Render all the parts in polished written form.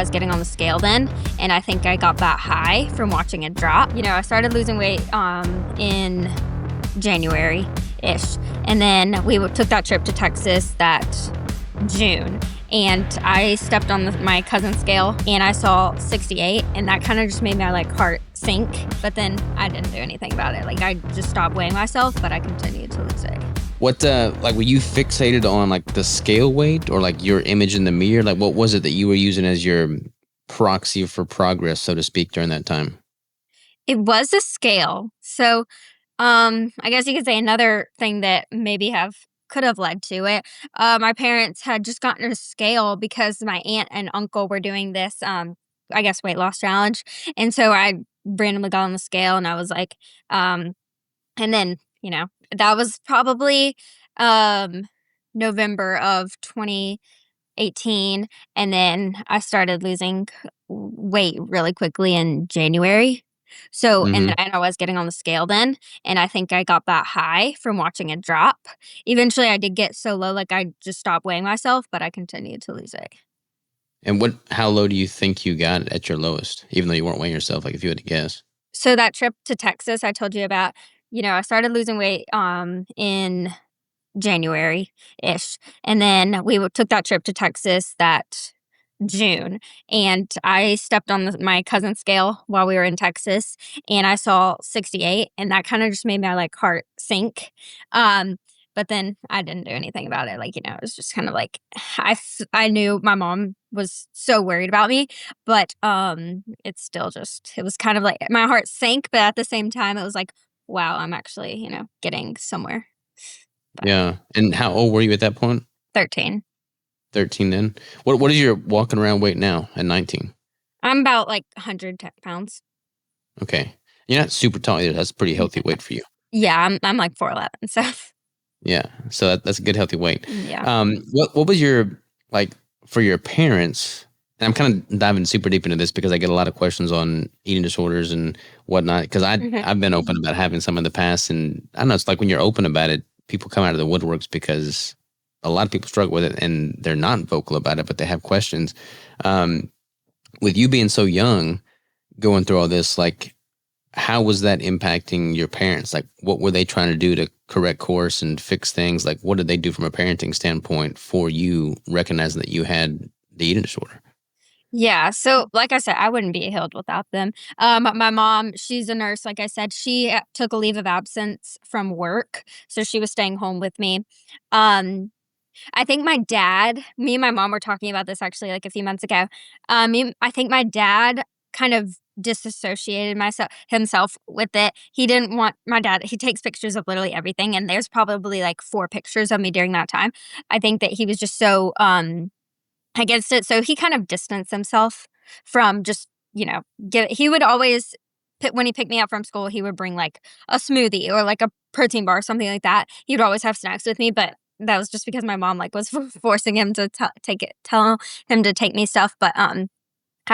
was getting on the scale then, and I think I got that high from watching it drop. I started losing weight in January-ish, and then we took that trip to Texas that June, and I stepped on my cousin's scale and I saw 68, and that kind of just made my heart sink. But then I didn't do anything about it. I just stopped weighing myself, but I continued to lose weight. What were you fixated on the scale weight or your image in the mirror? What was it that you were using as your proxy for progress, so to speak, during that time? It was a scale. So I guess you could say another thing that maybe could have led to it. My parents had just gotten a scale because my aunt and uncle were doing this, I guess, weight loss challenge. And so I randomly got on the scale and I was like, and then, that was probably November of 2018. And then I started losing weight really quickly in January. So, Mm-hmm. and I was getting on the scale then, and I think I got that high from watching it drop. Eventually, I did get so low, I just stopped weighing myself, but I continued to lose weight. And how low do you think you got at your lowest, even though you weren't weighing yourself, if you had to guess? So that trip to Texas I told you about, I started losing weight in January-ish, and then we took that trip to Texas that June, and I stepped on my cousin's scale while we were in Texas, and I saw 68, and that kind of just made my heart sink. But then I didn't do anything about it. It was just kind of I knew my mom was so worried about me, but it's still it was kind of my heart sank, but at the same time it was wow, I'm actually, getting somewhere. But Yeah. And how old were you at that point? 13. 13 then? What is your walking around weight now at 19? I'm about 110 pounds. Okay. You're not super tall either. That's a pretty healthy weight for you. Yeah, I'm 4'11", so Yeah. So that's a good healthy weight. yeah. What was your, for your parents, and I'm kind of diving super deep into this because I get a lot of questions on eating disorders and whatnot, because I've been open about having some in the past, and I don't know, it's when you're open about it, people come out of the woodworks because a lot of people struggle with it and they're not vocal about it, but they have questions. With you being so young, going through all this, how was that impacting your parents? What were they trying to do to correct course and fix things? What did they do from a parenting standpoint for you, recognizing that you had the eating disorder? Yeah, so like I said, I wouldn't be healed without them. My mom, she's a nurse. Like I said, she took a leave of absence from work, so she was staying home with me. Um, I think me and my mom were talking about this actually a few months ago. I think my dad kind of disassociated himself with it. He didn't want my dad. He takes pictures of literally everything, and there's probably 4 pictures of me during that time. I think that he was just so against it. So he kind of distanced himself from just, he would always, when he picked me up from school, he would bring a smoothie or a protein bar, something like that. He would always have snacks with me, but that was just because my mom was forcing him to tell him to take me stuff. But I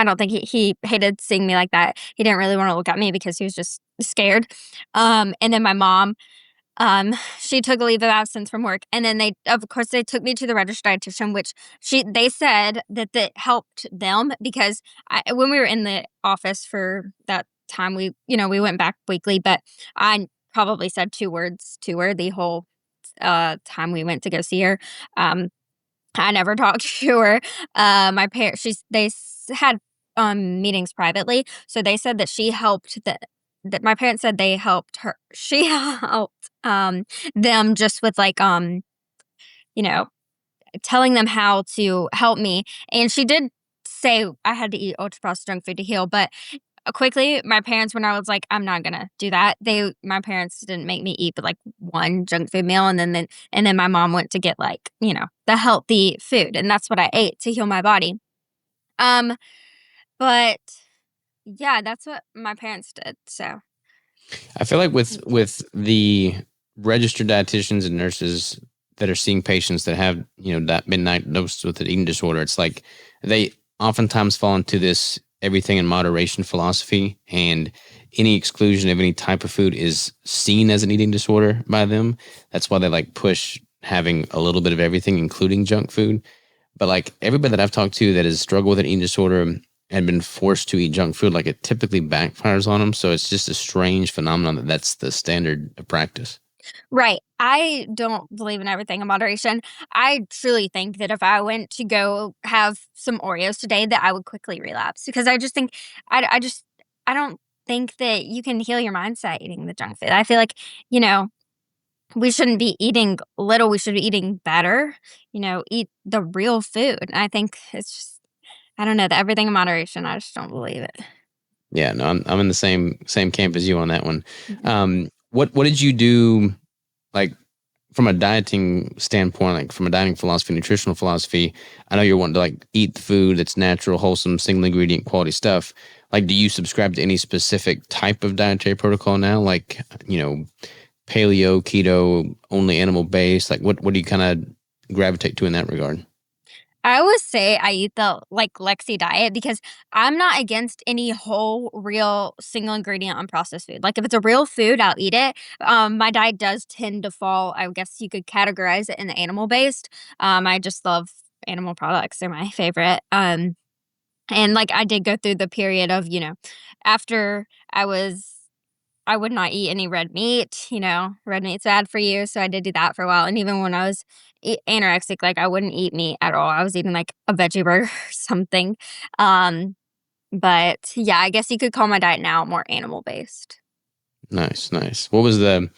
don't think he hated seeing me like that. He didn't really want to look at me because he was just scared. And then my mom, she took a leave of absence from work, and then they took me to the registered dietitian, which they said that helped them because when we were in the office for that time, we went back weekly, but I probably said 2 words to her the whole time we went to go see her. I never talked to her. My parents, had meetings privately, so they said that she helped that my parents said they helped her. She helped them just with you know, telling them how to help me. And she did say I had to eat ultra processed junk food to heal, but quickly my parents, when I was I'm not gonna do that, my parents didn't make me eat but 1 junk food meal, and then my mom went to get the healthy food, and that's what I ate to heal my body. But yeah, that's what my parents did. So I feel with the registered dietitians and nurses that are seeing patients that have, that midnight dose with an eating disorder, it's they oftentimes fall into this everything in moderation philosophy, and any exclusion of any type of food is seen as an eating disorder by them. That's why they push having a little bit of everything, including junk food. But like everybody that I've talked to that has struggled with an eating disorder and been forced to eat junk food, like it typically backfires on them. So it's just a strange phenomenon that that's the standard of practice. Right. I don't believe in everything in moderation. I truly think that if I went to go have some Oreos today, that I would quickly relapse because I just think I just I don't think that you can heal your mindset eating the junk food. I feel like, you know, we shouldn't be eating little, we should be eating better, eat the real food. And I think it's just I don't know, the everything in moderation, I just don't believe it. Yeah, no, I'm in the same camp as you on that one. Mhm. What did you do like from a dieting standpoint, like from a dieting philosophy, nutritional philosophy? I know you're wanting to like eat food that's natural, wholesome, single ingredient, quality stuff. Like, do you subscribe to any specific type of dietary protocol now? Like, you know, paleo, keto, only animal based? Like, what do you kind of gravitate to in that regard? I always say I eat the like Lexi diet because I'm not against any whole, real, single ingredient unprocessed food. Like if it's a real food, I'll eat it. My diet does tend to fall. I guess you could categorize it in the animal based. I just love animal products; they're my favorite. And like I did go through the period of after I would not eat any red meat, red meat's bad for you, so I did do that for a while, and even when I was anorexic, like, I wouldn't eat meat at all, I was eating, like, a veggie burger or something, um, but, yeah, I guess you could call my diet now more animal-based. Nice, nice. What was the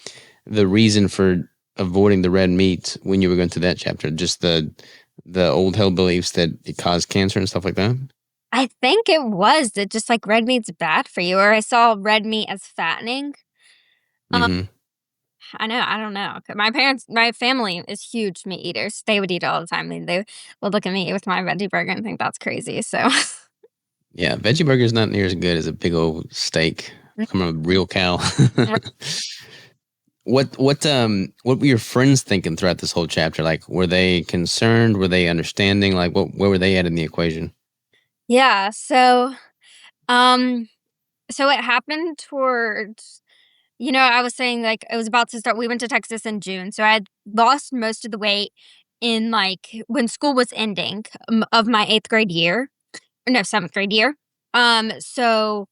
reason for avoiding the red meat when you were going through that chapter? Just the old held beliefs that it caused cancer and stuff like that? I think it was that just, like, red meat's bad for you, or I saw red meat as fattening. Um, Mm-hmm. I don't know. 'Cause my family is huge meat eaters, they would eat it all the time, and they would look at me with my veggie burger and think that's crazy, so Yeah, veggie burger is not near as good as a big old steak from a real cow. What were your friends thinking throughout this whole chapter? Like, were they concerned? Were they understanding? Like, where were they at in the equation? Yeah, um, so it happened towards I was saying, like, it was about to start we went to Texas in June, so I had lost most of the weight in, like, when school was ending, of my 8th grade year no, 7th grade year. So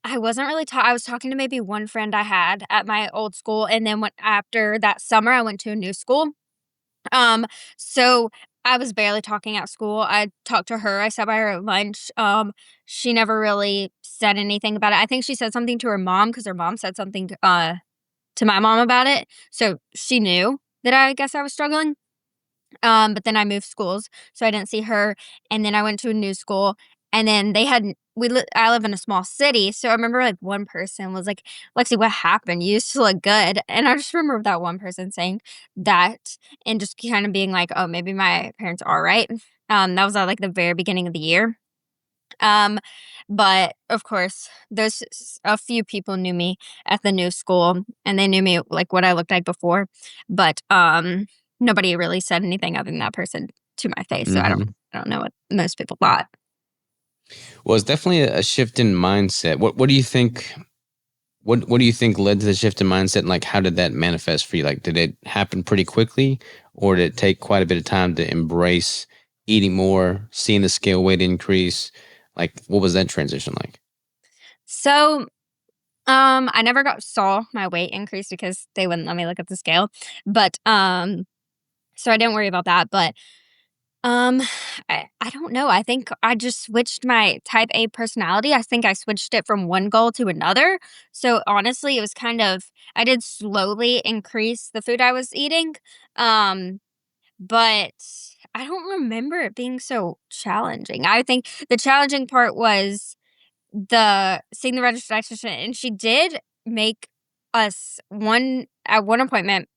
I wasn't really I was talking to maybe one friend I had at my old school, and then when after that summer, I went to a new school. Um, so I was barely talking at school. I talked to her. I sat by her at lunch. She never really said anything about it. I think she said something to her mom because her mom said something to my mom about it. So she knew that I guess I was struggling. But then I moved schools, so I didn't see her, and then I went to a new school, and then they had I live in a small city, so I remember, like, one person was like, "Lexi, what happened? You used to look good." And I just remember that one person saying that and just kinda being like, "Oh, maybe my parents are right." That was at, like, the very beginning of the year. Um, but of course, a few people knew me at the new school and they knew me like what I looked like before, but nobody really said anything other than that person to my face. So Mm-hmm. I don't know what most people thought. Well, it's definitely a shift in mindset. What do you think? What do you think led to the shift in mindset, and like how did that manifest for you? Like, did it happen pretty quickly, or did it take quite a bit of time to embrace eating more, seeing the scale weight increase? Like, what was that transition like? So I never got saw my weight increase because they wouldn't let me look at the scale. But so I didn't worry about that. But Um, I don't know. I think I just switched my type A personality. I think I switched it from one goal to another. So honestly, it was kind of I did slowly increase the food I was eating. Um, but I don't remember it being so challenging. I think the challenging part was the seeing the registered dietitian, and she did make us one at one appointment.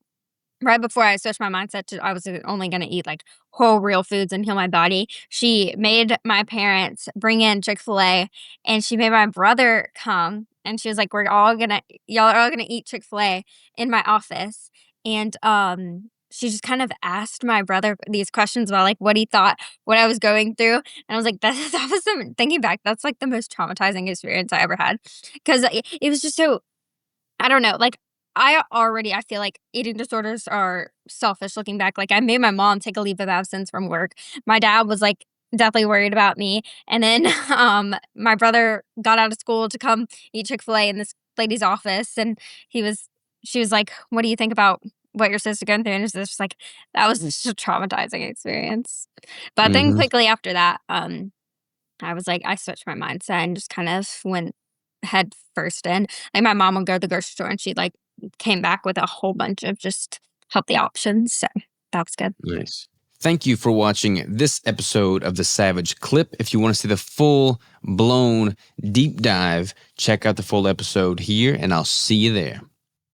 Right before I switched my mindset to I was only gonna eat, like, whole real foods and heal my body, she made my parents bring in Chick-fil-A, and she made my brother come, and she was like, "We're all gonna y'all are all gonna eat Chick-fil-A in my office," and, she just kind of asked my brother these questions about, like, what he thought, what I was going through, and I was like, that was thinking back, that's, like, the most traumatizing experience I ever had, 'cause it was just so I don't know, like, I feel like eating disorders are selfish looking back. Like, I made my mom take a leave of absence from work. My dad was, like, definitely worried about me, and then, my brother got out of school to come eat Chick-fil-A in this lady's office, and he was she was like, "What do you think about what your sister going through?" And it's just like, that was just a traumatizing experience. But then Mhm. quickly after that, I was like, I switched my mindset and just kind of went head first in. Like, my mom would go to the grocery store and she, like, came back with a whole bunch of just healthy options, so that was good. Nice. Thank you for watching this episode of The Savage Clip. If you want to see the full blown deep dive, check out the full episode here, and I'll see you there.